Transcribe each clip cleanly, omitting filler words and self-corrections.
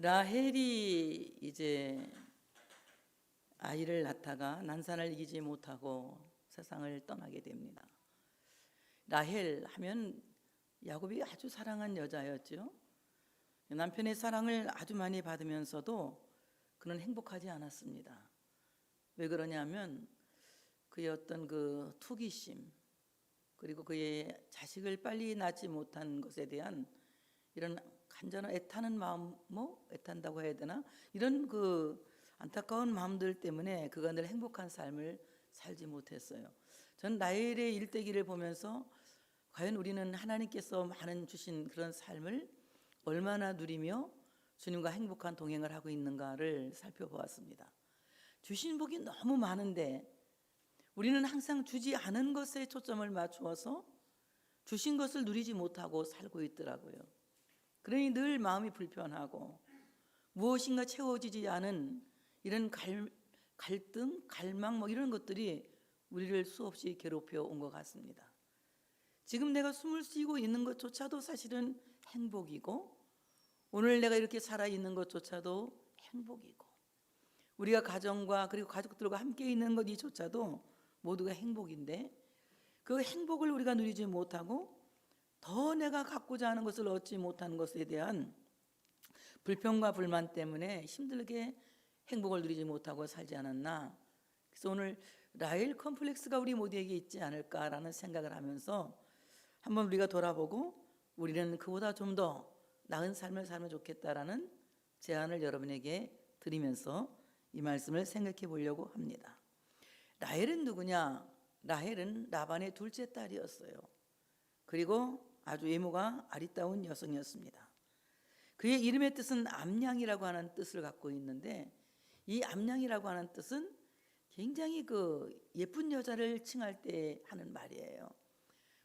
라헬이 이제 아이를 낳다가 난산을 이기지 못하고 세상을 떠나게 됩니다. 라헬 하면 야곱이 아주 사랑한 여자였죠. 남편의 사랑을 아주 많이 받으면서도 그는 행복하지 않았습니다. 왜 그러냐면 그의 어떤 그 투기심, 그리고 그의 자식을 빨리 낳지 못한 것에 대한 이런 간절한 애타는 마음, 애탄다고 해야 되나? 이런 그 안타까운 마음들 때문에 그가 늘 행복한 삶을 살지 못했어요. 전 라헬의 일대기를 보면서 과연 우리는 하나님께서 많은 주신 그런 삶을 얼마나 누리며 주님과 행복한 동행을 하고 있는가를 살펴보았습니다. 주신 복이 너무 많은데 우리는 항상 주지 않은 것에 초점을 맞추어서 주신 것을 누리지 못하고 살고 있더라고요. 그러니 늘 마음이 불편하고 무엇인가 채워지지 않은 이런 갈등, 갈망 이런 것들이 우리를 수없이 괴롭혀 온 것 같습니다. 지금 내가 숨을 쉬고 있는 것조차도 사실은 행복이고, 오늘 내가 이렇게 살아있는 것조차도 행복이고, 우리가 가정과 그리고 가족들과 함께 있는 것 이조차도 모두가 행복인데, 그 행복을 우리가 누리지 못하고 더 내가 갖고자 하는 것을 얻지 못하는 것에 대한 불평과 불만 때문에 힘들게 행복을 누리지 못하고 살지 않았나. 그래서 오늘 라헬 컴플렉스가 우리 모두에게 있지 않을까라는 생각을 하면서 한번 우리가 돌아보고 우리는 그보다 좀 더 나은 삶을 살면 좋겠다라는 제안을 여러분에게 드리면서 이 말씀을 생각해 보려고 합니다. 라헬은 누구냐? 라헬은 라반의 둘째 딸이었어요. 그리고 아주 외모가 아리따운 여성이었습니다. 그의 이름의 뜻은 암양이라고 하는 뜻을 갖고 있는데, 이 암양이라고 하는 뜻은 굉장히 그 예쁜 여자를 칭할 때 하는 말이에요.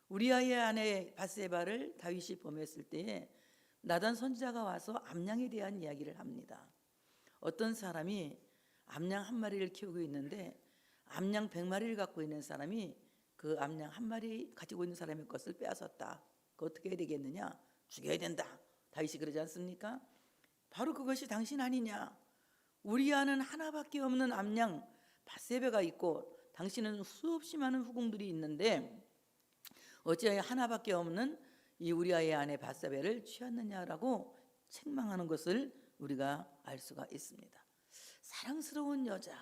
우리아의 아내 밧세바를 다윗이 범했을 때에 나단 선지자가 와서 암양에 대한 이야기를 합니다. 어떤 사람이 암양 한 마리를 키우고 있는데 암양 100마리를 갖고 있는 사람이 그 암양 한 마리 가지고 있는 사람의 것을 빼앗았다. 그 어떻게 해야 되겠느냐? 죽여야 된다. 다윗이 그러지 않습니까? 바로 그것이 당신 아니냐? 우리아는 하나밖에 없는 암양 밧세바가 있고 당신은 수없이 많은 후궁들이 있는데 어찌하여 하나밖에 없는 이 우리아의 아내 밧세바를 취하느냐라고 책망하는 것을 우리가 알 수가 있습니다. 사랑스러운 여자,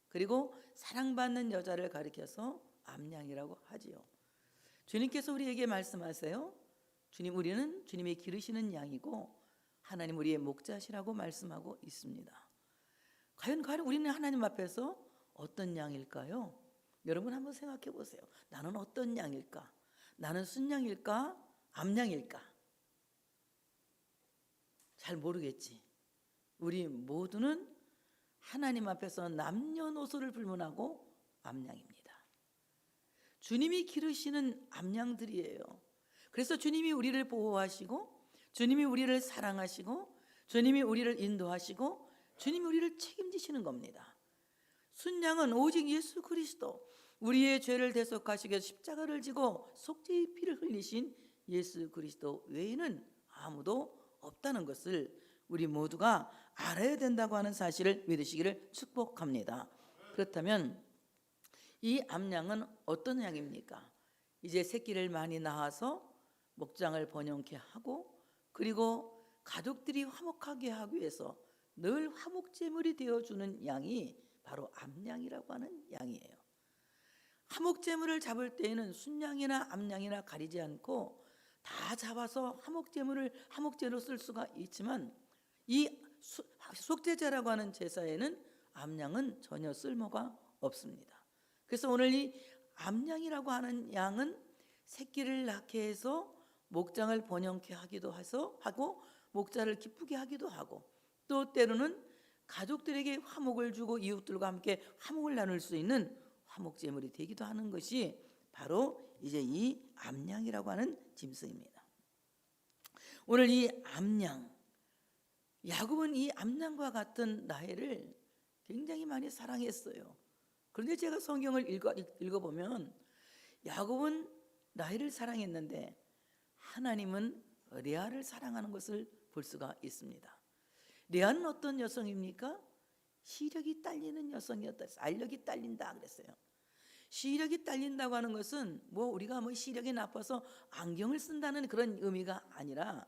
그리고 사랑받는 여자를 가리켜서 암양이라고 하지요. 주님께서 우리에게 말씀하세요. 주님, 우리는 주님이 기르시는 양이고 하나님 우리의 목자시라고 말씀하고 있습니다. 과연 우리는 하나님 앞에서 어떤 양일까요? 여러분 한번 생각해 보세요. 나는 어떤 양일까? 나는 순양일까? 암양일까? 잘 모르겠지. 우리 모두는 하나님 앞에서 남녀노소를 불문하고 암양입니다. 주님이 기르시는 암양들이에요. 그래서 주님이 우리를 보호하시고 주님이 우리를 사랑하시고 주님이 우리를 인도하시고 주님이 우리를 책임지시는 겁니다. 순양은 오직 예수 그리스도, 우리의 죄를 대속하시기 위해서 십자가를 지고 속죄의 피를 흘리신 예수 그리스도 외에는 아무도 없다는 것을 우리 모두가 알아야 된다고 하는 사실을 믿으시기를 축복합니다. 그렇다면 이 암양은 어떤 양입니까? 이제 새끼를 많이 낳아서 목장을 번영케 하고, 그리고 가족들이 화목하게 하기 위해서 늘 화목제물이 되어주는 양이 바로 암양이라고 하는 양이에요. 화목제물을 잡을 때에는 순양이나 암양이나 가리지 않고 다 잡아서 화목제로 쓸 수가 있지만, 이 속죄제라고 하는 제사에는 암양은 전혀 쓸모가 없습니다. 그래서 오늘 이 암양이라고 하는 양은 새끼를 낳게 해서 목장을 번영케 하기도 하고 목자를 기쁘게 하기도 하고, 또 때로는 가족들에게 화목을 주고 이웃들과 함께 화목을 나눌 수 있는 화목제물이 되기도 하는 것이 바로 이제 이 암양이라고 하는 짐승입니다. 오늘 이 암양, 야곱은 이 암양과 같은 라헬을 굉장히 많이 사랑했어요. 그런데 제가 성경을 읽어보면 야곱은 라헬을 사랑했는데 하나님은 레아를 사랑하는 것을 볼 수가 있습니다. 레아는 어떤 여성입니까? 시력이 딸리는 여성이었다. 알력이 딸린다 그랬어요. 시력이 딸린다고 하는 것은 우리가 시력이 나빠서 안경을 쓴다는 그런 의미가 아니라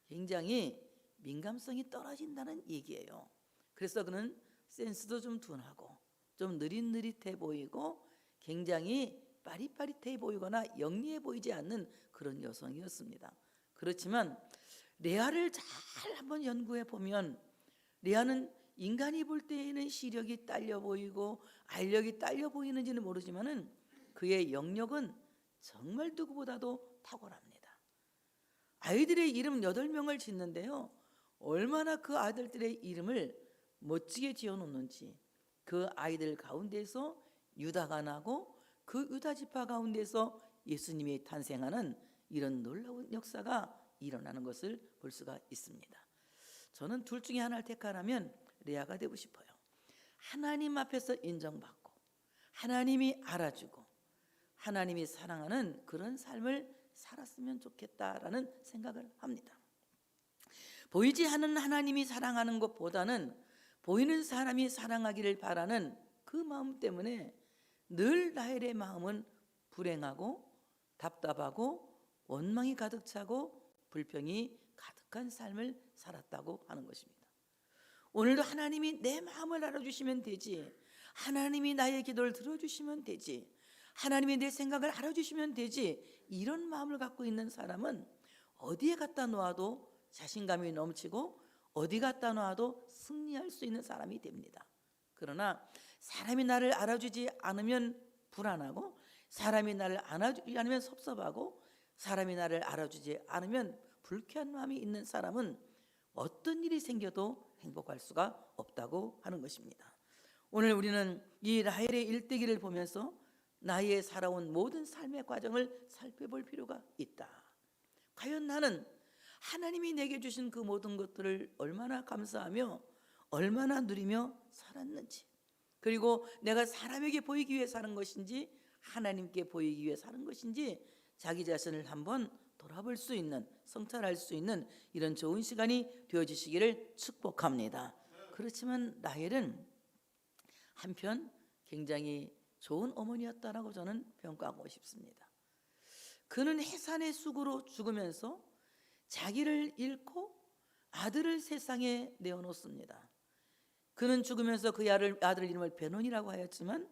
굉장히 민감성이 떨어진다는 얘기예요. 그래서 그는 센스도 좀 둔하고 좀 느릿느릿해 보이고 굉장히 빠릿빠릿해 보이거나 영리해 보이지 않는 그런 여성이었습니다. 그렇지만 레아를 잘 한번 연구해 보면 레아는 인간이 볼 때에는 시력이 딸려 보이고 알력이 딸려 보이는지는 모르지만은 그의 영역은 정말 누구보다도 탁월합니다. 아이들의 이름 8명을 짓는데요, 얼마나 그 아들들의 이름을 멋지게 지어놓는지, 그 아이들 가운데서 유다가 나고 그 유다 지파 가운데서 예수님이 탄생하는 이런 놀라운 역사가 일어나는 것을 볼 수가 있습니다. 저는 둘 중에 하나를 택하라면 레아가 되고 싶어요. 하나님 앞에서 인정받고 하나님이 알아주고 하나님이 사랑하는 그런 삶을 살았으면 좋겠다라는 생각을 합니다. 보이지 않는 하나님이 사랑하는 것보다는 보이는 사람이 사랑하기를 바라는 그 마음 때문에 늘 라헬의 마음은 불행하고 답답하고 원망이 가득 차고 불평이 가득한 삶을 살았다고 하는 것입니다. 오늘도 하나님이 내 마음을 알아주시면 되지, 하나님이 나의 기도를 들어주시면 되지, 하나님이 내 생각을 알아주시면 되지, 이런 마음을 갖고 있는 사람은 어디에 갖다 놓아도 자신감이 넘치고 어디 갖다 놓아도 승리할 수 있는 사람이 됩니다. 그러나 사람이 나를 알아주지 않으면 불안하고, 사람이 나를 알아주지 않으면 섭섭하고, 사람이 나를 알아주지 않으면 불쾌한 마음이 있는 사람은 어떤 일이 생겨도 행복할 수가 없다고 하는 것입니다. 오늘 우리는 이 라헬의 일대기를 보면서 나의 살아온 모든 삶의 과정을 살펴볼 필요가 있다. 과연 나는 하나님이 내게 주신 그 모든 것들을 얼마나 감사하며 얼마나 누리며 살았는지, 그리고 내가 사람에게 보이기 위해 사는 것인지 하나님께 보이기 위해 사는 것인지 자기 자신을 한번 돌아볼 수 있는, 성찰할 수 있는 이런 좋은 시간이 되어주시기를 축복합니다. 그렇지만 라헬은 한편 굉장히 좋은 어머니였다라고 저는 평가하고 싶습니다. 그는 해산의 쑥으로 죽으면서 자기를 잃고 아들을 세상에 내어놓습니다. 그는 죽으면서 그의 아들 이름을 베논이라고 하였지만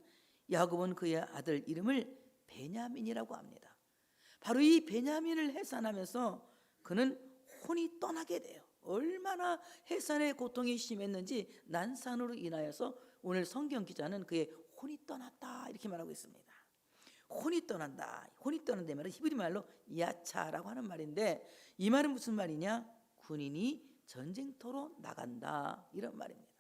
야곱은 그의 아들 이름을 베냐민이라고 합니다. 바로 이 베냐민을 해산하면서 그는 혼이 떠나게 돼요. 얼마나 해산의 고통이 심했는지 난산으로 인하여서 오늘 성경 기자는 그의 혼이 떠났다 이렇게 말하고 있습니다. 혼이 떠난다. 혼이 떠난다는 말은 히브리 말로 야차라고 하는 말인데, 이 말은 무슨 말이냐? 군인이 전쟁터로 나간다 이런 말입니다.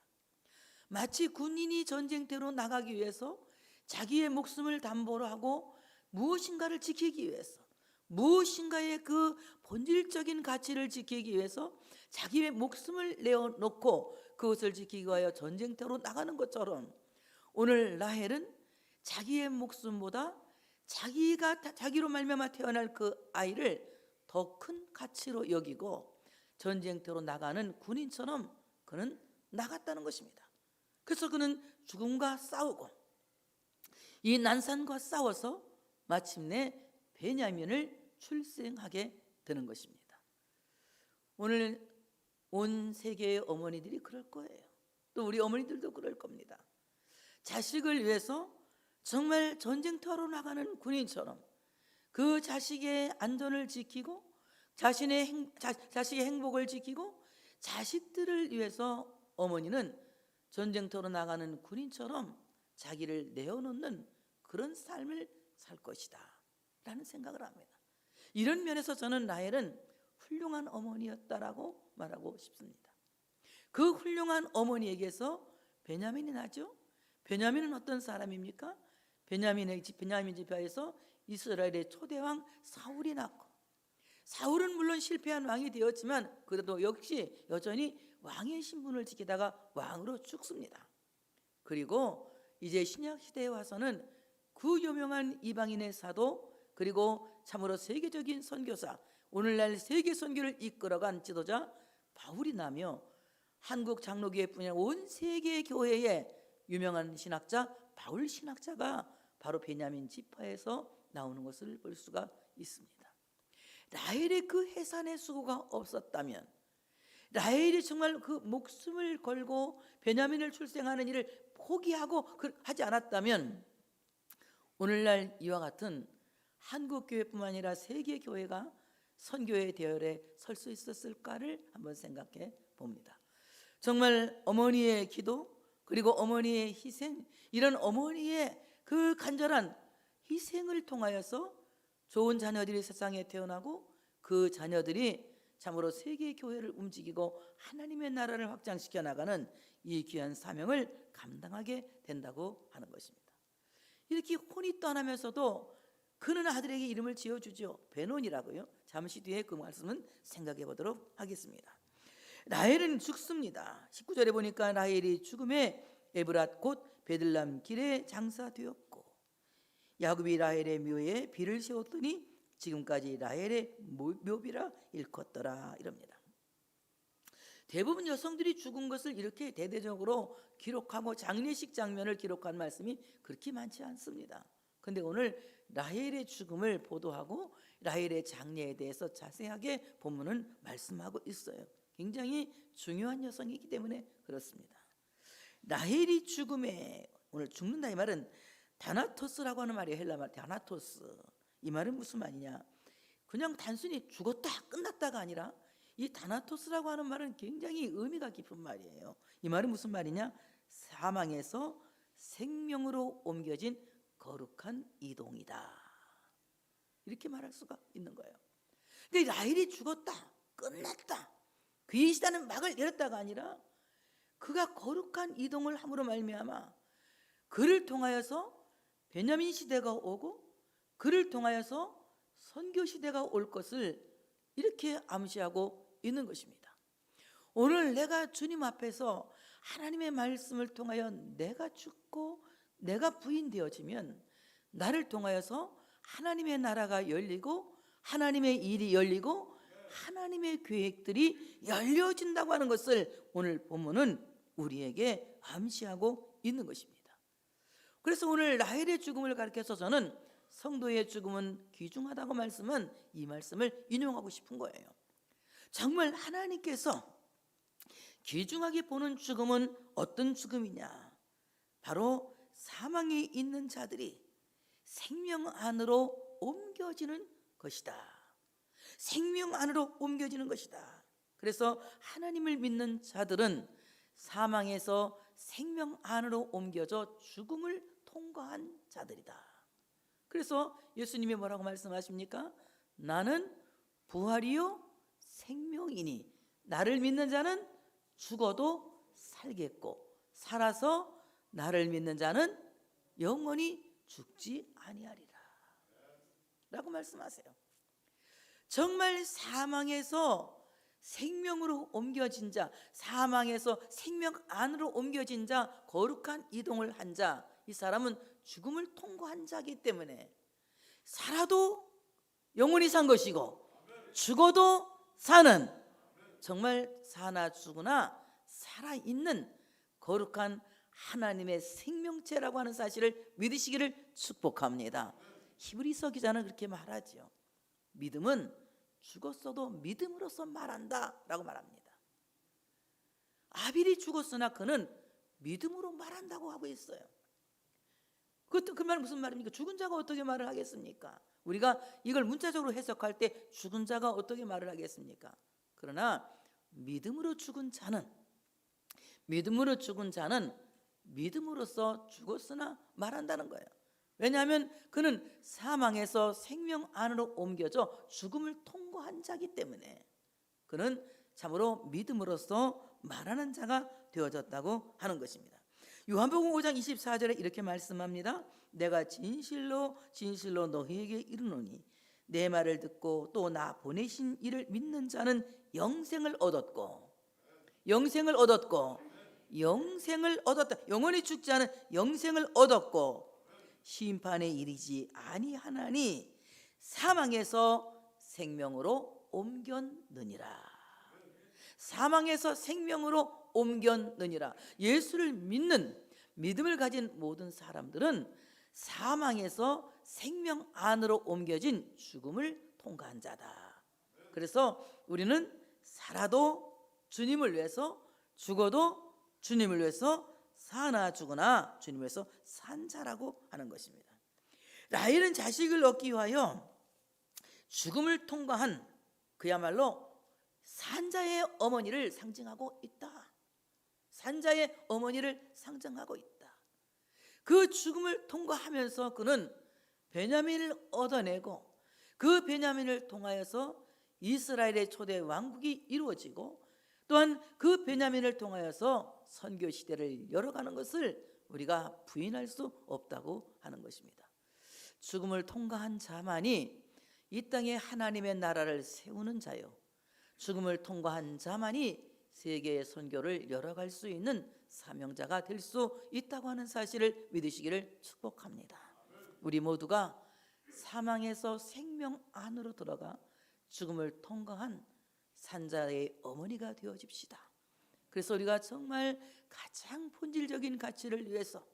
마치 군인이 전쟁터로 나가기 위해서 자기의 목숨을 담보로 하고 무엇인가를 지키기 위해서, 무엇인가의 그 본질적인 가치를 지키기 위해서 자기의 목숨을 내어놓고 그것을 지키기 위하여 전쟁터로 나가는 것처럼, 오늘 라헬은 자기의 목숨보다 자기로 말미암아 태어날 그 아이를 더 큰 가치로 여기고 전쟁터로 나가는 군인처럼 그는 나갔다는 것입니다. 그래서 그는 죽음과 싸우고 이 난산과 싸워서 마침내 베냐민을 출생하게 되는 것입니다. 오늘 온 세계의 어머니들이 그럴 거예요. 또 우리 어머니들도 그럴 겁니다. 자식을 위해서 정말 전쟁터로 나가는 군인처럼 그 자식의 안전을 지키고 자식의 행복을 지키고 자식들을 위해서 어머니는 전쟁터로 나가는 군인처럼 자기를 내어놓는 그런 삶을 살 것이다 라는 생각을 합니다. 이런 면에서 저는 라헬은 훌륭한 어머니였다라고 말하고 싶습니다. 그 훌륭한 어머니에게서 베냐민이 나죠. 베냐민은 어떤 사람입니까? 베냐민 지파에서 이스라엘의 초대왕 사울이 났고, 사울은 물론 실패한 왕이 되었지만 그래도 역시 여전히 왕의 신분을 지키다가 왕으로 죽습니다. 그리고 이제 신약 시대에 와서는 그 유명한 이방인의 사도, 그리고 참으로 세계적인 선교사, 오늘날 세계 선교를 이끌어간 지도자 바울이 나며 한국 장로교회뿐이 아니라 온 세계 교회의 유명한 신학자 바울 신학자가 바로 베냐민 지파에서 나오는 것을 볼 수가 있습니다. 라헬의 그 해산의 수고가 없었다면, 라헬이 정말 그 목숨을 걸고 베냐민을 출생하는 일을 포기하고 하지 않았다면 오늘날 이와 같은 한국 교회뿐만 아니라 세계 교회가 선교의 대열에 설 수 있었을까를 한번 생각해 봅니다. 정말 어머니의 기도, 그리고 어머니의 희생, 이런 어머니의 그 간절한 희생을 통하여서 좋은 자녀들이 세상에 태어나고 그 자녀들이 참으로 세계 교회를 움직이고 하나님의 나라를 확장시켜 나가는 이 귀한 사명을 감당하게 된다고 하는 것입니다. 이렇게 혼이 떠나면서도 그는 아들에게 이름을 지어주죠. 베논이라고요. 잠시 뒤에 그 말씀은 생각해 보도록 하겠습니다. 라헬은 죽습니다. 19절에 보니까 라헬이 죽음에 에브랏 곧 베들람 길에 장사되었고 야곱이 라헬의 묘에 비를 세웠더니 지금까지 라헬의 묘비라 일컫더라 이럽니다. 대부분 여성들이 죽은 것을 이렇게 대대적으로 기록하고 장례식 장면을 기록한 말씀이 그렇게 많지 않습니다. 그런데 오늘 라헬의 죽음을 보도하고 라헬의 장례에 대해서 자세하게 본문은 말씀하고 있어요. 굉장히 중요한 여성이기 때문에 그렇습니다. 라헬이 죽음에, 오늘 죽는다 이 말은 다나토스라고 하는 말이에요. 헬라 말 다나토스. 이 말은 무슨 말이냐, 그냥 단순히 죽었다 끝났다가 아니라 이 다나토스라고 하는 말은 굉장히 의미가 깊은 말이에요. 이 말은 무슨 말이냐, 사망에서 생명으로 옮겨진 거룩한 이동이다, 이렇게 말할 수가 있는 거예요. 근데 라헬이 죽었다 끝났다, 그의 시대는 막을 열었다가 아니라 그가 거룩한 이동을 함으로 말미암아 그를 통하여서 베냐민 시대가 오고 그를 통하여서 선교 시대가 올 것을 이렇게 암시하고 있는 것입니다. 오늘 내가 주님 앞에서 하나님의 말씀을 통하여 내가 죽고 내가 부인되어지면 나를 통하여서 하나님의 나라가 열리고 하나님의 일이 열리고 하나님의 계획들이 열려진다고 하는 것을 오늘 본문은 우리에게 암시하고 있는 것입니다. 그래서 오늘 라헬의 죽음을 가리켜서 저는 성도의 죽음은 귀중하다고 말씀은 이 말씀을 인용하고 싶은 거예요. 정말 하나님께서 귀중하게 보는 죽음은 어떤 죽음이냐, 바로 사망에 있는 자들이 생명 안으로 옮겨지는 것이다. 생명 안으로 옮겨지는 것이다. 그래서 하나님을 믿는 자들은 사망에서 생명 안으로 옮겨져 죽음을 통과한 자들이다. 그래서 예수님이 뭐라고 말씀하십니까? 나는 부활이요 생명이니 나를 믿는 자는 죽어도 살겠고 살아서 나를 믿는 자는 영원히 죽지 아니하리라 라고 말씀하세요. 정말 사망에서 생명으로 옮겨진 자, 사망에서 생명 안으로 옮겨진 자, 거룩한 이동을 한 자, 이 사람은 죽음을 통과한 자이기 때문에 살아도 영원히 산 것이고 죽어도 사는, 정말 사나 죽으나 살아있는 거룩한 하나님의 생명체라고 하는 사실을 믿으시기를 축복합니다. 히브리서 기자는 그렇게 말하죠. 믿음은 죽었어도 믿음으로써 말한다 라고 말합니다. 아벨이 죽었으나 그는 믿음으로 말한다고 하고 있어요. 그 말 무슨 말입니까? 죽은 자가 어떻게 말을 하겠습니까? 우리가 이걸 문자적으로 해석할 때 죽은 자가 어떻게 말을 하겠습니까? 그러나 믿음으로 죽은 자는 믿음으로써 죽었으나 말한다는 거예요. 왜냐하면 그는 사망에서 생명 안으로 옮겨져 죽음을 통과한 자이기 때문에 그는 참으로 믿음으로써 말하는 자가 되어졌다고 하는 것입니다. 요한복음 5장 24절에 이렇게 말씀합니다. 내가 진실로 진실로 너희에게 이르노니 내 말을 듣고 또 나 보내신 이를 믿는 자는 영생을 얻었다. 영원히 죽지 않은 영생을 얻었고 심판에 이르지 아니하나니 사망에서 생명으로 옮겼느니라. 사망에서 생명으로 옮겼느니라. 예수를 믿는 믿음을 가진 모든 사람들은 사망에서 생명 안으로 옮겨진 죽음을 통과한 자다. 그래서 우리는 살아도 주님을 위해서, 죽어도 주님을 위해서, 사나 죽으나 주님을 위해서 산 자라고 하는 것입니다. 라헬은 자식을 얻기 위하여 죽음을 통과한 그야말로 산자의 어머니를 상징하고 있다. 산자의 어머니를 상징하고 있다. 그 죽음을 통과하면서 그는 베냐민을 얻어내고, 그 베냐민을 통하여서 이스라엘의 초대 왕국이 이루어지고, 또한 그 베냐민을 통하여서 선교 시대를 열어가는 것을 우리가 부인할 수 없다고 하는 것입니다. 죽음을 통과한 자만이 이 땅에 하나님의 나라를 세우는 자요, 죽음을 통과한 자만이 세계의 선교를 열어갈 수 있는 사명자가 될 수 있다고 하는 사실을 믿으시기를 축복합니다. 우리 모두가 사망에서 생명 안으로 들어가 죽음을 통과한 산자의 어머니가 되어집시다. 그래서 우리가 정말 가장 본질적인 가치를 위해서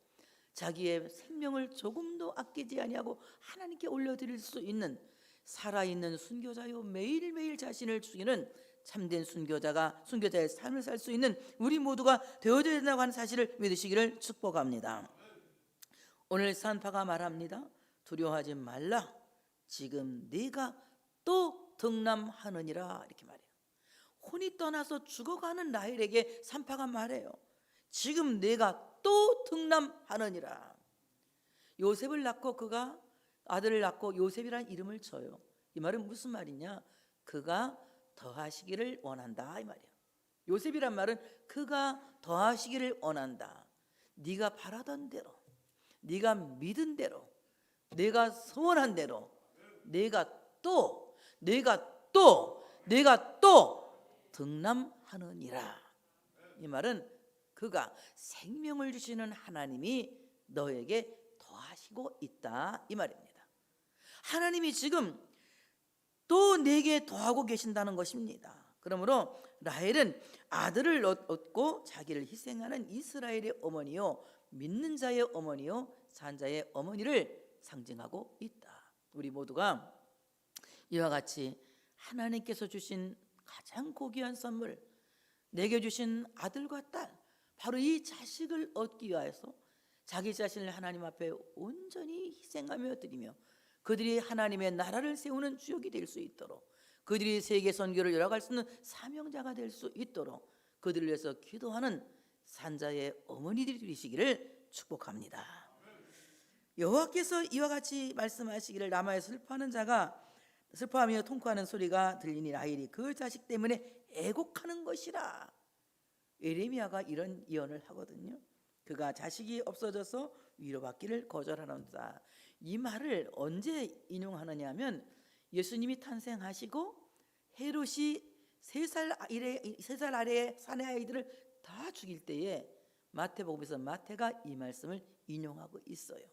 자기의 생명을 조금도 아끼지 아니하고 하나님께 올려드릴 수 있는 살아있는 순교자요, 매일매일 자신을 죽이는 참된 순교자의 삶을 살 수 있는 우리 모두가 되어져야 된다고 하는 사실을 믿으시기를 축복합니다. 오늘 산파가 말합니다. 두려워하지 말라, 지금 네가 또 등남하느니라. 이렇게 말해요. 혼이 떠나서 죽어가는 라헬에게 산파가 말해요. 지금 내가 또 등남하느니라. 요셉을 낳고 그가 아들을 낳고 요셉이라는 이름을 줘요. 이 말은 무슨 말이냐? 그가 더하시기를 원한다, 이 말이에요. 요셉이란 말은 그가 더하시기를 원한다. 네가 바라던 대로, 네가 믿은 대로, 내가 소원한 대로 내가 또 등남하느니라. 이 말은 그가 생명을 주시는 하나님이 너에게 더하시고 있다, 이 말입니다. 하나님이 지금 또 내게 더하고 계신다는 것입니다. 그러므로 라헬은 아들을 얻고 자기를 희생하는 이스라엘의 어머니요, 믿는 자의 어머니요, 산자의 어머니를 상징하고 있다. 우리 모두가 이와 같이 하나님께서 주신 가장 고귀한 선물, 내게 주신 아들과 딸, 바로 이 자식을 얻기 위하여서 자기 자신을 하나님 앞에 온전히 희생하며 드리며 그들이 하나님의 나라를 세우는 주역이 될 수 있도록, 그들이 세계 선교를 열어갈 수 있는 사명자가 될 수 있도록 그들을 위해서 기도하는 산자의 어머니들이 되시기를 축복합니다. 여호와께서 이와 같이 말씀하시기를, 남아에 슬퍼하는 자가 슬퍼하며 통곡하는 소리가 들리니 라헬이 그 자식 때문에 애곡하는 것이라. 예레미야가 이런 예언을 하거든요. 그가 자식이 없어져서 위로받기를 거절하는다. 이 말을 언제 인용하느냐 하면 예수님이 탄생하시고 헤롯이 3살 아래의 사내 아이들을 다 죽일 때에 마태복음에서 마태가 이 말씀을 인용하고 있어요.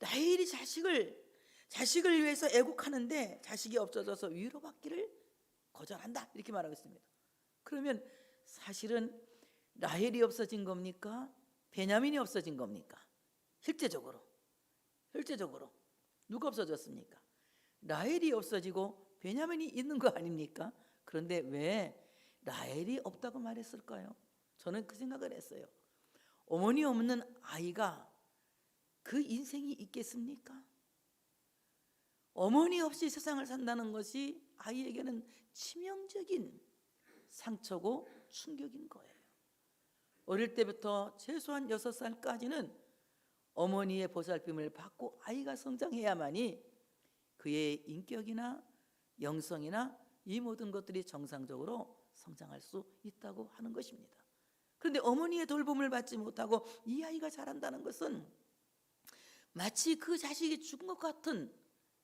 라헬이 자식을 위해서 애곡하는데 자식이 없어져서 위로받기를 거절한다, 이렇게 말하고 있습니다. 그러면 사실은 라헬이 없어진 겁니까? 베냐민이 없어진 겁니까? 실제적으로 누가 없어졌습니까? 라헬이 없어지고 베냐민이 있는 거 아닙니까? 그런데 왜 라헬이 없다고 말했을까요? 저는 그 생각을 했어요. 어머니 없는 아이가 그 인생이 있겠습니까? 어머니 없이 세상을 산다는 것이 아이에게는 치명적인 상처고 충격인 거예요. 어릴 때부터 최소한 6살까지는 어머니의 보살핌을 받고 아이가 성장해야만이 그의 인격이나 영성이나 이 모든 것들이 정상적으로 성장할 수 있다고 하는 것입니다. 그런데 어머니의 돌봄을 받지 못하고 이 아이가 자란다는 것은 마치 그 자식이 죽은 것 같은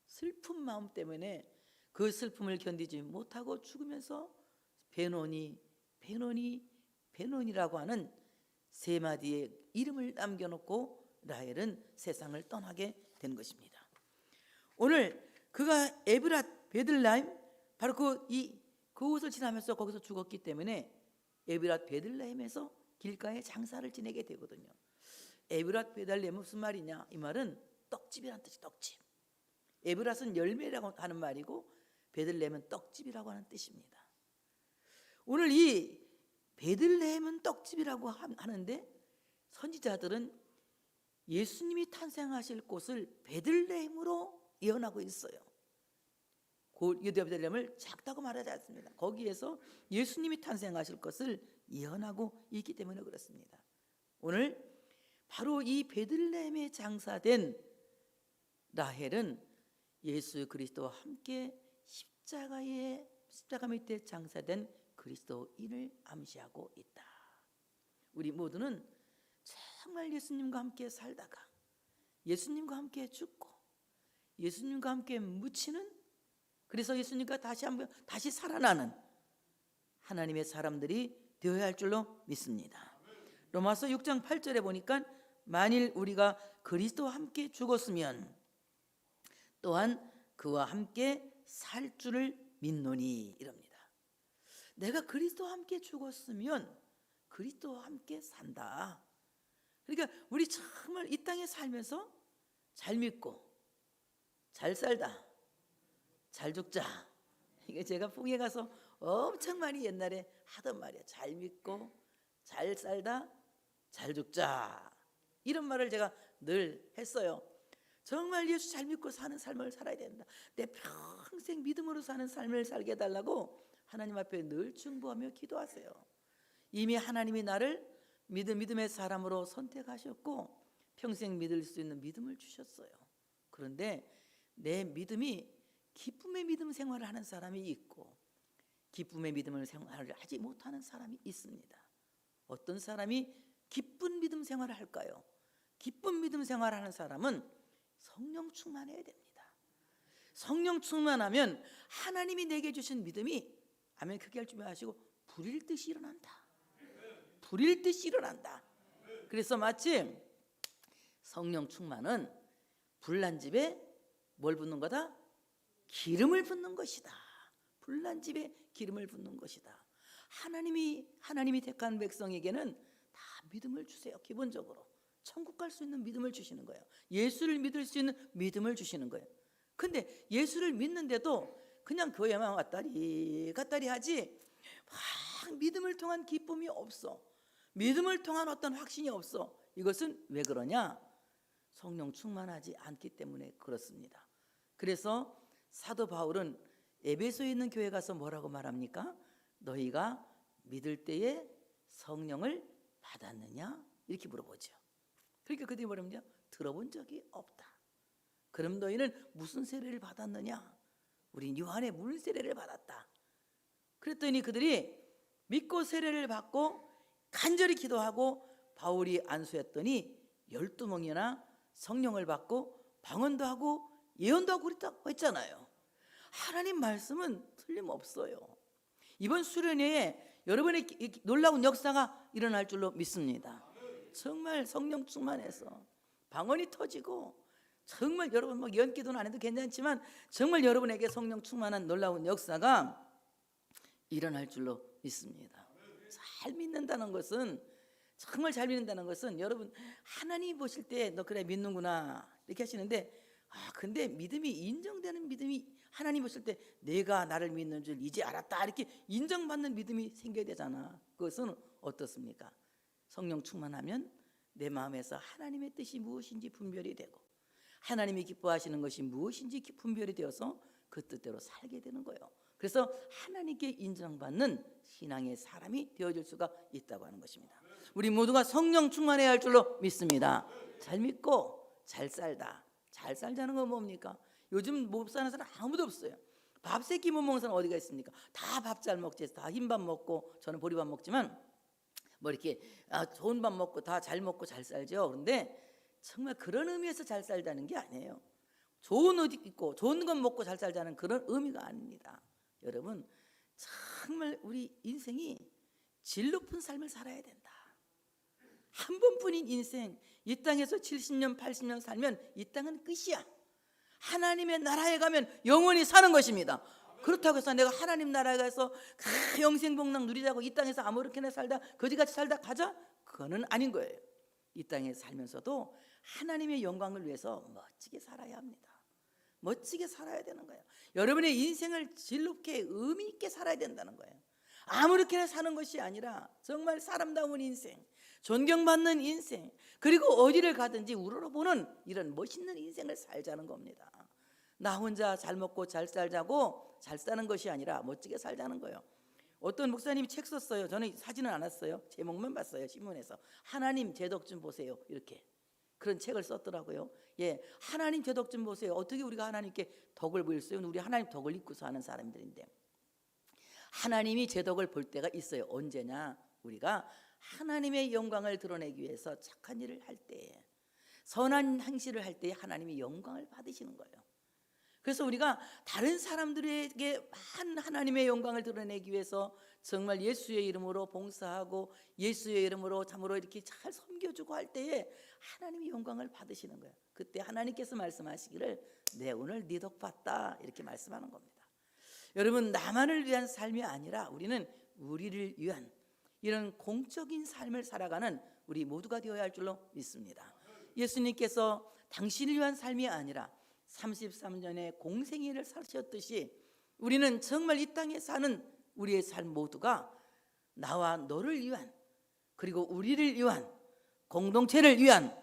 슬픈 마음 때문에 그 슬픔을 견디지 못하고 죽으면서 베논이라고 하는 3마디의 이름을 남겨놓고 라헬은 세상을 떠나게 된 것입니다. 오늘 그가 에브랏 베들레헴, 바로 그 이 그 옷을 지나면서 거기서 죽었기 때문에 에브랏 베들레헴에서 길가에 장사를 지내게 되거든요. 에브랏 베들레헴은 무슨 말이냐? 이 말은 떡집이라는 뜻이 떡집. 에브랏은 열매라고 하는 말이고 베들레헴은 떡집이라고 하는 뜻입니다. 오늘 이 베들레헴은 떡집이라고 하는데 선지자들은 예수님이 탄생하실 곳을 베들레헴으로 예언하고 있어요. 유대 베들레헴을 작다고 말하지 않습니다. 거기에서 예수님이 탄생하실 것을 예언하고 있기 때문에 그렇습니다. 오늘 바로 이 베들레헴에 장사된 라헬은 예수 그리스도와 함께 십자가 밑에 장사된 그리스도인을 암시하고 있다. 우리 모두는 정말 예수님과 함께 살다가 예수님과 함께 죽고 예수님과 함께 묻히는, 그래서 예수님과 다시 살아나는 하나님의 사람들이 되어야 할 줄로 믿습니다. 로마서 6장 8절에 보니까 만일 우리가 그리스도와 함께 죽었으면 또한 그와 함께 살 줄을 믿노니 이럽니다. 내가 그리스도와 함께 죽었으면 그리스도와 함께 산다. 그러니까 우리 정말 이 땅에 살면서 잘 믿고 잘 살다 잘 죽자. 이게 제가 북에 가서 엄청 많이 옛날에 하던 말이에요. 잘 믿고 잘 살다 잘 죽자, 이런 말을 제가 늘 했어요. 정말 예수 잘 믿고 사는 삶을 살아야 된다. 내 평생 믿음으로 사는 삶을 살게 해달라고 하나님 앞에 늘 중보하며 기도하세요. 이미 하나님이 나를 믿음의 사람으로 선택하셨고 평생 믿을 수 있는 믿음을 주셨어요. 그런데 내 믿음이 기쁨의 믿음 생활을 하는 사람이 있고 기쁨의 믿음을 생활을 하지 못하는 사람이 있습니다. 어떤 사람이 기쁜 믿음 생활을 할까요? 기쁜 믿음 생활을 하는 사람은 성령 충만해야 됩니다. 성령 충만하면 하나님이 내게 주신 믿음이, 아멘, 크게 할 준비하시고, 불일 듯이 일어난다. 불일 듯이 일어난다. 그래서 마침 성령 충만은 불난 집에 뭘 붓는 거다? 기름을 붓는 것이다. 불난 집에 기름을 붓는 것이다. 하나님이 택한 백성에게는 다 믿음을 주세요. 기본적으로 천국 갈 수 있는 믿음을 주시는 거예요. 예수를 믿을 수 있는 믿음을 주시는 거예요. 근데 예수를 믿는데도 그냥 교회만 왔다리 갔다리 하지 막 믿음을 통한 기쁨이 없어. 믿음을 통한 어떤 확신이 없어. 이것은 왜 그러냐? 성령 충만하지 않기 때문에 그렇습니다. 그래서 사도 바울은 에베소에 있는 교회 가서 뭐라고 말합니까? 너희가 믿을 때에 성령을 받았느냐? 이렇게 물어보죠. 그러니까 그들이 뭐라면요? 들어본 적이 없다. 그럼 너희는 무슨 세례를 받았느냐? 우린 요한의 물 세례를 받았다. 그랬더니 그들이 믿고 세례를 받고 간절히 기도하고 바울이 안수했더니 12명이나 성령을 받고 방언도 하고 예언도 하고 그랬다고 했잖아요. 하나님 말씀은 틀림없어요. 이번 수련회에 여러분의 놀라운 역사가 일어날 줄로 믿습니다. 정말 성령 충만해서 방언이 터지고 정말 여러분 뭐 연기도는 안 해도 괜찮지만 정말 여러분에게 성령 충만한 놀라운 역사가 일어날 줄로 믿습니다. 잘 믿는다는 것은, 정말 잘 믿는다는 것은, 여러분 하나님 보실 때 너 그래 믿는구나 이렇게 하시는데, 근데 믿음이 인정되는 믿음이, 하나님 보실 때 내가 나를 믿는 줄 이제 알았다 이렇게 인정받는 믿음이 생겨야 되잖아. 그것은 어떻습니까? 성령 충만하면 내 마음에서 하나님의 뜻이 무엇인지 분별이 되고 하나님이 기뻐하시는 것이 무엇인지 분별이 되어서 그 뜻대로 살게 되는 거예요. 그래서 하나님께 인정받는 신앙의 사람이 되어질 수가 있다고 하는 것입니다. 우리 모두가 성령 충만해야 할 줄로 믿습니다. 잘 믿고 잘 살다. 잘 살자는 건 뭡니까? 요즘 못 사는 사람 아무도 없어요. 밥 세 끼 못 먹는 사람 어디가 있습니까? 다 밥 잘 먹지. 다 흰밥 먹고, 저는 보리밥 먹지만 뭐 이렇게 좋은 밥 먹고 다 잘 먹고 잘 살죠. 그런데 정말 그런 의미에서 잘 살자는 게 아니에요. 좋은 옷 입고 좋은 것 먹고 잘 살자는 그런 의미가 아닙니다. 여러분 정말 우리 인생이 질 높은 삶을 살아야 된다. 한 번뿐인 인생, 이 땅에서 70년 80년 살면 이 땅은 끝이야. 하나님의 나라에 가면 영원히 사는 것입니다. 그렇다고 해서 내가 하나님 나라에 가서 영생복락 누리자고 이 땅에서 아무렇게나 살다 거지같이 살다 가자? 그거는 아닌 거예요. 이 땅에 살면서도 하나님의 영광을 위해서 멋지게 살아야 합니다. 멋지게 살아야 되는 거예요. 여러분의 인생을 즐겁게 의미 있게 살아야 된다는 거예요. 아무렇게나 사는 것이 아니라 정말 사람다운 인생, 존경받는 인생, 그리고 어디를 가든지 우러러보는 이런 멋있는 인생을 살자는 겁니다. 나 혼자 잘 먹고 잘 살자고 잘 사는 것이 아니라 멋지게 살자는 거예요. 어떤 목사님이 책 썼어요. 저는 사진은 안 왔어요. 제목만 봤어요. 신문에서. 하나님 제 덕 좀 보세요. 이렇게 그런 책을 썼더라고요. 예, 하나님 제 덕 좀 보세요. 어떻게 우리가 하나님께 덕을 보일까요? 우리 하나님 덕을 잊고 사는 사람들인데, 하나님이 제 덕을 볼 때가 있어요. 언제냐? 우리가 하나님의 영광을 드러내기 위해서 착한 일을 할 때, 선한 행실을 할 때 하나님이 영광을 받으시는 거예요. 그래서 우리가 다른 사람들에게 하나님의 영광을 드러내기 위해서 정말 예수의 이름으로 봉사하고 예수의 이름으로 참으로 이렇게 잘 섬겨주고 할 때에 하나님이 영광을 받으시는 거예요. 그때 하나님께서 말씀하시기를 내 오늘 네 덕 봤다 이렇게 말씀하는 겁니다. 여러분, 나만을 위한 삶이 아니라 우리는 우리를 위한 이런 공적인 삶을 살아가는 우리 모두가 되어야 할 줄로 믿습니다. 예수님께서 당신을 위한 삶이 아니라 33년의 공생애를 사셨듯이 우리는 정말 이 땅에 사는 우리의 삶 모두가 나와 너를 위한, 그리고 우리를 위한, 공동체를 위한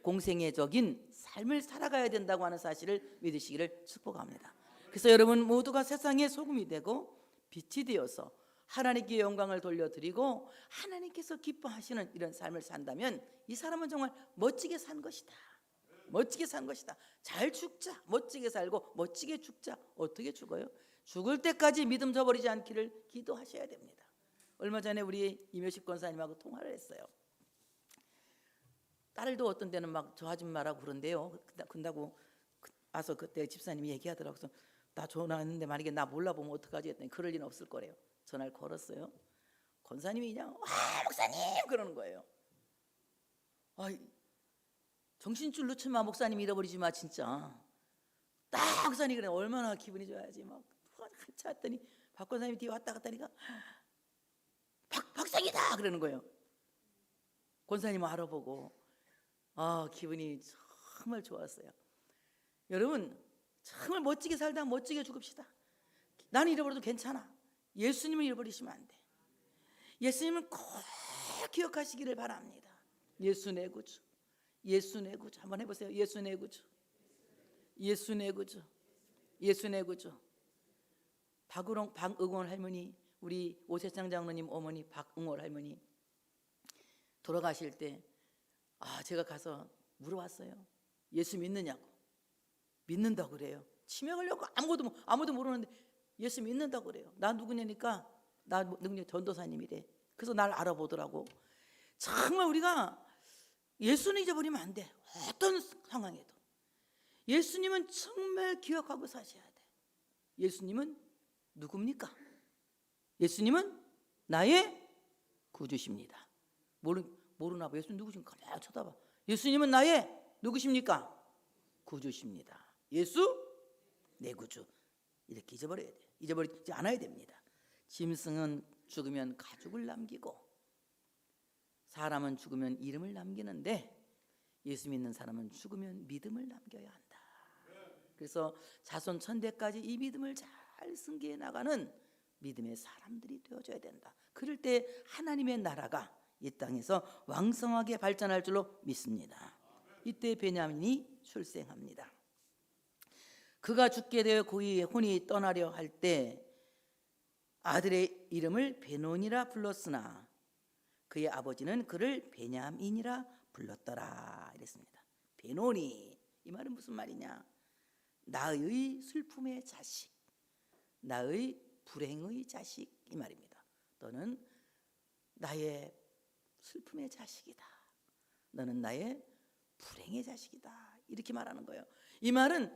공생애적인 삶을 살아가야 된다고 하는 사실을 믿으시기를 축복합니다. 그래서 여러분 모두가 세상의 소금이 되고 빛이 되어서 하나님께 영광을 돌려드리고 하나님께서 기뻐하시는 이런 삶을 산다면 이 사람은 정말 멋지게 산 것이다. 멋지게 산 것이다. 잘 죽자. 멋지게 살고 멋지게 죽자. 어떻게 죽어요? 죽을 때까지 믿음 저버리지 않기를 기도하셔야 됩니다. 얼마 전에 우리 임효식 권사님하고 통화를 했어요. 딸도 어떤 때는 막 저 아줌마라고 그런데요. 근다고 와서 그때 집사님이 얘기하더라고요. 그래서 나 전화했는데 만약에 나 몰라보면 어떡하지 했더니 그럴 리는 없을 거래요. 전화를 걸었어요. 권사님이 그냥 와 목사님 그러는 거예요. 아이, 정신줄 놓지 마. 목사님 잃어버리지 마 진짜. 딱 목사님 그래. 얼마나 기분이 좋아야지. 막 한참 했더니 박 권사님이 뒤에 왔다 갔다 하니까 박사기다 그러는 거예요. 권사님 알아보고 기분이 정말 좋았어요. 여러분 정말 멋지게 살다 멋지게 죽읍시다. 나는 잃어버려도 괜찮아. 예수님을 잃어버리시면 안 돼. 예수님을 꼭 기억하시기를 바랍니다. 예수 내 구주, 예수 내 구주. 한번 해보세요. 예수 내 구주, 예수 내 구주, 예수 내 구주. 박응월 할머니, 우리 오세창 장로님 어머니 박응월 할머니 돌아가실 때 제가 가서 물어봤어요. 예수 믿느냐고. 믿는다고 그래요. 치매 걸려고 아무도 모르는데 예수 믿는다고 그래요. 나 누구냐니까 나 능력 전도사님이래. 그래서 날 알아보더라고. 정말 우리가 예수는 잊어버리면 안 돼. 어떤 상황에도 예수님은 정말 기억하고 사셔야 돼. 예수님은 누굽니까? 예수님은 나의 구주십니다. 모르나 봐. 예수님 누구십니까? 가만히 쳐다봐. 예수님은 나의 누구십니까? 구주십니다. 예수 내 구주. 이렇게 잊어버려야 돼요. 잊어버리지 않아야 됩니다. 짐승은 죽으면 가죽을 남기고 사람은 죽으면 이름을 남기는데 예수 믿는 사람은 죽으면 믿음을 남겨야 한다. 그래서 자손 천대까지 이 믿음을 잘 승계해 나가는 믿음의 사람들이 되어줘야 된다. 그럴 때 하나님의 나라가 이 땅에서 왕성하게 발전할 줄로 믿습니다. 이때 베냐민이 출생합니다. 그가 죽게 되어 그의 혼이 떠나려 할 때 아들의 이름을 베논이라 불렀으나 그의 아버지는 그를 베냐민이라 불렀더라 이랬습니다. 베논이, 이 말은 무슨 말이냐? 나의 슬픔의 자식, 나의 불행의 자식 이 말입니다. 너는 나의 슬픔의 자식이다. 너는 나의 불행의 자식이다. 이렇게 말하는 거예요. 이 말은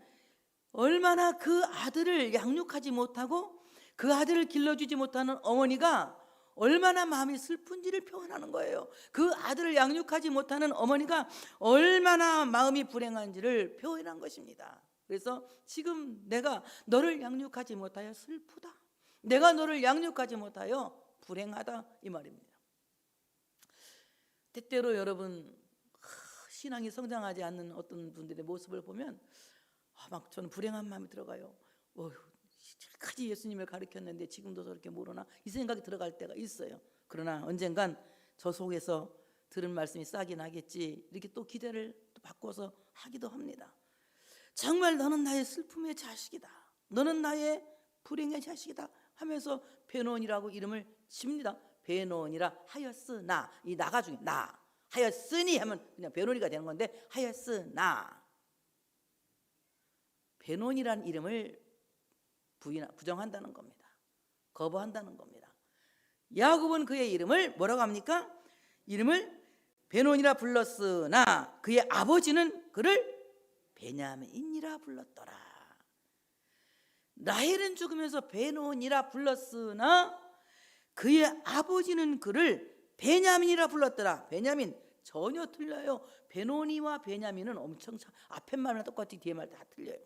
얼마나 그 아들을 양육하지 못하고 그 아들을 길러주지 못하는 어머니가 얼마나 마음이 슬픈지를 표현하는 거예요. 그 아들을 양육하지 못하는 어머니가 얼마나 마음이 불행한지를 표현한 것입니다. 그래서 지금 내가 너를 양육하지 못하여 슬프다, 내가 너를 양육하지 못하여 불행하다, 이 말입니다. 때때로 여러분, 신앙이 성장하지 않는 어떤 분들의 모습을 보면 막 저는 불행한 마음이 들어가요. 지금까지 예수님을 가르쳤는데 지금도 저렇게 모르나, 이 생각이 들어갈 때가 있어요. 그러나 언젠간 저 속에서 들은 말씀이 싹이 나겠지, 이렇게 또 기대를 또 바꿔서 하기도 합니다. 정말 너는 나의 슬픔의 자식이다, 너는 나의 불행의 자식이다 하면서 베논이라고 이름을 집니다. 베논이라 하였으나, 이 나가 중에 나, 하였으니 하면 그냥 베논이가 되는 건데, 하였으나 베논이라는 이름을 부정한다는 겁니다. 거부한다는 겁니다. 야곱은 그의 이름을 뭐라고 합니까? 이름을 베논이라 불렀으나 그의 아버지는 그를 베냐민이라 불렀더라. 라헬은 죽으면서 베논이라 불렀으나 그의 아버지는 그를 베냐민이라 불렀더라. 베냐민 전혀 틀려요. 베논이와 베냐민은 엄청 앞에 말이나 똑같이 뒤에 말 다 틀려요.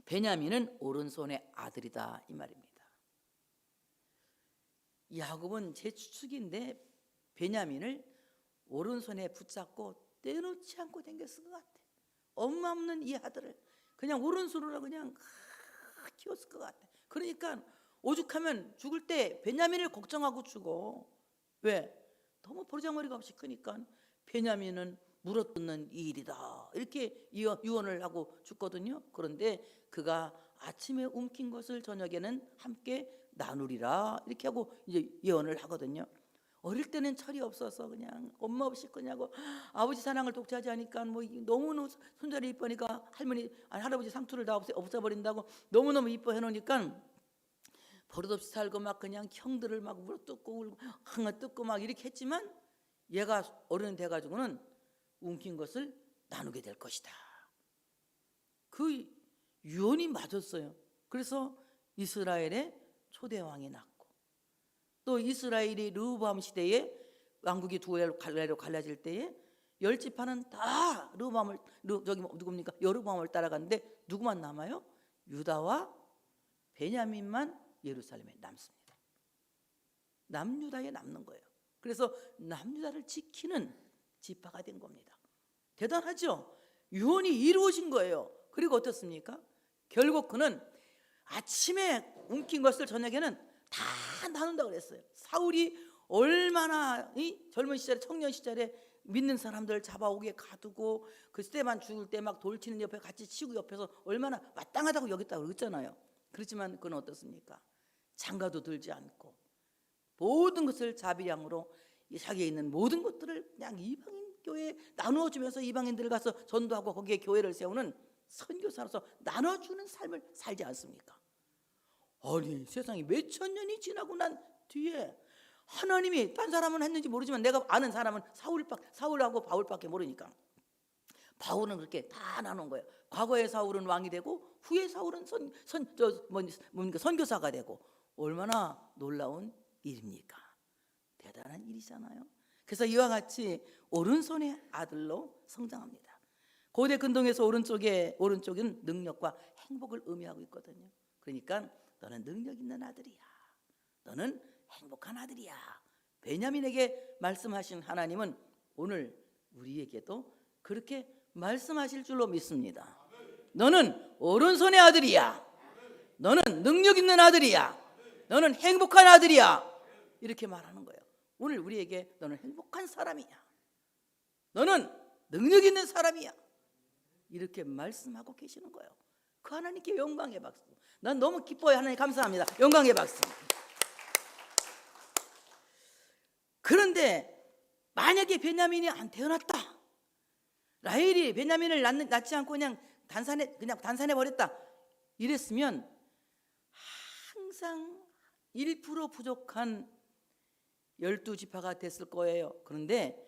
베냐민은 오른손의 아들이다, 이 말입니다. 야곱은 제 추측인데 베냐민을 오른손에 붙잡고 떼놓지 않고 댕겼을 것 같아. 엄마 없는 이 아들을 그냥 오른손으로 그냥 키웠을 것 같아. 그러니까 오죽하면 죽을 때 베냐민을 걱정하고 죽어. 왜? 너무 버르장머리가 없이 크니까. 베냐민은 물어뜯는 일이다, 이렇게 유언을 하고 죽거든요. 그런데 그가 아침에 움킨 것을 저녁에는 함께 나누리라, 이렇게 하고 이제 예언을 하거든요. 어릴 때는 철이 없어서 그냥 엄마 없이 그냐고 아버지 사랑을 독차지 하니까 뭐 너무너무 손자리 이쁘니까 할아버지 상투를 다 없애버린다고 너무너무 이뻐 해놓으니까 버릇없이 살고 막 그냥 형들을 막 물어뜯고 울고 항아 뜯고 막 이렇게 했지만, 얘가 어른이 돼가지고는 움킨 것을 나누게 될 것이다, 그 유언이 맞았어요. 그래서 이스라엘의 초대왕이 났고, 또 이스라엘이 르호보암 시대에 왕국이 두 갈래로 갈라질 때에 10지파는 다 여로보암을 따라갔는데 누구만 남아요? 유다와 베냐민만 예루살렘에 남습니다. 남유다에 남는 거예요. 그래서 남유다를 지키는 지파가 된 겁니다. 대단하죠? 유언이 이루어진 거예요. 그리고 어떻습니까? 결국 그는 아침에 움킨 것을 저녁에는 다 나눈다고 그랬어요. 사울이 얼마나 젊은 시절에, 청년 시절에 믿는 사람들 잡아오게 가두고 그때만 죽을 때 막 돌치는 옆에 같이 치고 옆에서 얼마나 마땅하다고 여겼다고 그랬잖아요. 그렇지만 그는 어떻습니까? 장가도 들지 않고 모든 것을 자비량으로 자기에 있는 모든 것들을 그냥 이방인 교회에 나누어주면서 이방인들 가서 전도하고 거기에 교회를 세우는 선교사로서 나눠주는 삶을 살지 않습니까? 아니, 세상이 몇천 년이 지나고 난 뒤에 하나님이 딴 사람은 했는지 모르지만 내가 아는 사람은 사울하고 바울밖에 모르니까 바울은 그렇게 다 나눈 거예요. 과거의 사울은 왕이 되고 후의 사울은 선교사가 되고, 얼마나 놀라운 일입니까? 대단한 일이잖아요. 그래서 이와 같이 오른손의 아들로 성장합니다. 고대 근동에서 오른쪽은 능력과 행복을 의미하고 있거든요. 그러니까 너는 능력 있는 아들이야, 너는 행복한 아들이야. 베냐민에게 말씀하신 하나님은 오늘 우리에게도 그렇게 말씀하실 줄로 믿습니다. 너는 오른손의 아들이야, 너는 능력 있는 아들이야, 너는 행복한 아들이야, 이렇게 말하는 거예요. 오늘 우리에게 너는 행복한 사람이야, 너는 능력 있는 사람이야, 이렇게 말씀하고 계시는 거예요. 그 하나님께 영광의 박수. 난 너무 기뻐요. 하나님 감사합니다. 영광의 박수. 그런데 만약에 베냐민이 안 태어났다, 라헬이 베냐민을 낳지 않고 그냥 단산해 버렸다, 이랬으면 항상 1% 부족한 12지파가 됐을 거예요. 그런데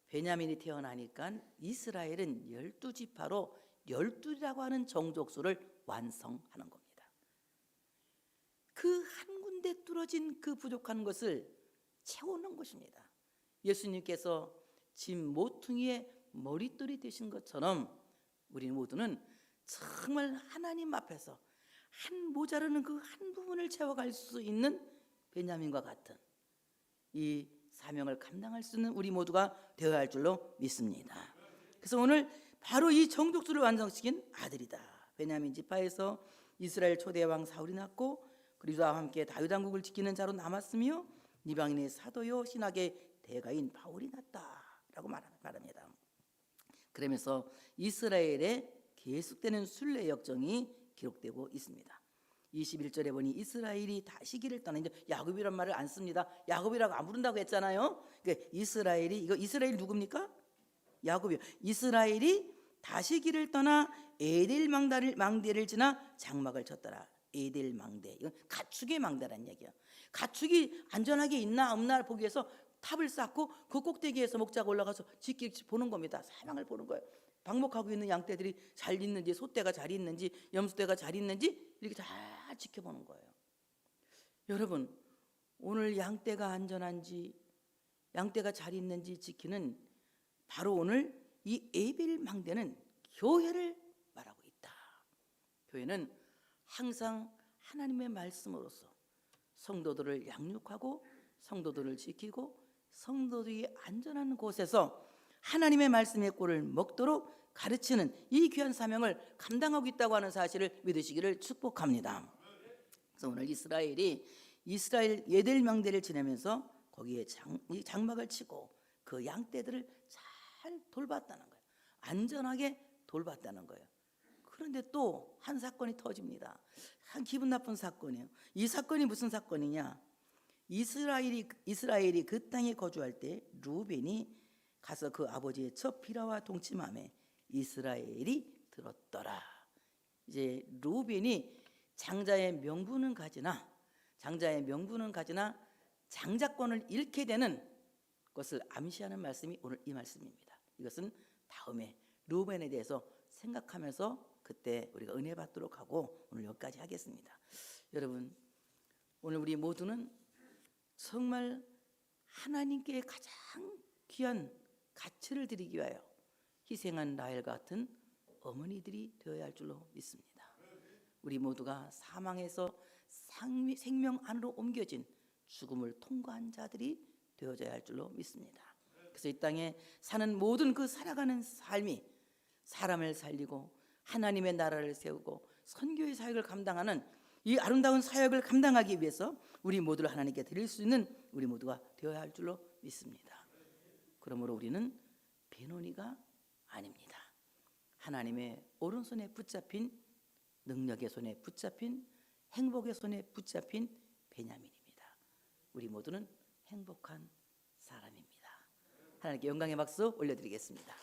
베냐민이 태어나니까 이스라엘은 12지파로 12이라고 하는 정족수를 완성하는 겁니다. 그 한 군데 뚫어진 그 부족한 것을 채우는 것입니다. 예수님께서 짐 모퉁이의 머릿돌이 되신 것처럼 우리 모두는 정말 하나님 앞에서 한 모자르는 그 한 부분을 채워갈 수 있는 베냐민과 같은 이 사명을 감당할 수 있는 우리 모두가 되어야 할 줄로 믿습니다. 그래서 오늘 바로 이 정독수를 완성시킨 아들이다. 베냐민 지파에서 이스라엘 초대 왕 사울이 났고 그리스도와 함께 다윗 왕국을 지키는 자로 남았으며 이방인의 사도요 신학의 대가인 바울이 났다라고 말합니다. 그러면서 이스라엘의 계속되는 순례 역정이 기록되고 있습니다. 21절에 보니 이스라엘이 다시기를 떠나, 이제 야곱이란 말을 안 씁니다. 야곱이라고 안 부른다고 했잖아요. 그러니까 이스라엘 누굽니까? 야곱이요. 이스라엘이 다시기를 떠나 에델 망대를 지나 장막을 쳤더라. 에델 망대, 이건 가축의 망대라는 얘기야. 가축이 안전하게 있나 없나 보기 위해서 탑을 쌓고 그 꼭대기에서 목자가 올라가서 보는 겁니다. 사방을 보는 거예요. 방목하고 있는 양떼들이 잘 있는지, 소떼가 잘 있는지, 염소떼가 잘 있는지 이렇게 잘 지켜보는 거예요. 여러분, 오늘 양떼가 안전한지, 양떼가 잘 있는지 지키는 바로 오늘 이 에벨 망대는 교회를 말하고 있다. 교회는 항상 하나님의 말씀으로서 성도들을 양육하고 성도들을 지키고 성도들이 안전한 곳에서 하나님의 말씀의 꼴을 먹도록 가르치는 이 귀한 사명을 감당하고 있다고 하는 사실을 믿으시기를 축복합니다. 그래서 오늘 이스라엘 에델 망대를 지내면서 거기에 장막을 치고 그 양떼들을 잘 돌봤다는 거예요. 안전하게 돌봤다는 거예요. 그런데 또 한 사건이 터집니다. 한 기분 나쁜 사건이에요. 이 사건이 무슨 사건이냐? 이스라엘이 그 땅에 거주할 때 루벤이 가서 그 아버지의 첫 비라와 동침함에 이스라엘이 들었더라. 이제 루벤이 장자의 명분은 가지나 장자권을 잃게 되는 것을 암시하는 말씀이 오늘 이 말씀입니다. 이것은 다음에 루벤에 대해서 생각하면서 그때 우리가 은혜 받도록 하고 오늘 여기까지 하겠습니다. 여러분, 오늘 우리 모두는 정말 하나님께 가장 귀한 가치를 드리기 위하여 희생한 라헬 같은 어머니들이 되어야 할 줄로 믿습니다. 우리 모두가 사망에서 생명 안으로 옮겨진 죽음을 통과한 자들이 되어져야 할 줄로 믿습니다. 그래서 이 땅에 사는 모든 그 살아가는 삶이 사람을 살리고 하나님의 나라를 세우고 선교의 사역을 감당하는 이 아름다운 사역을 감당하기 위해서 우리 모두를 하나님께 드릴 수 있는 우리 모두가 되어야 할 줄로 믿습니다. 그러므로 우리는 베노니가 아닙니다. 하나님의 오른손에 붙잡힌, 능력의 손에 붙잡힌, 행복의 손에 붙잡힌 베냐민입니다. 우리 모두는 행복한 사람입니다. 하나님께 영광의 박수 올려드리겠습니다.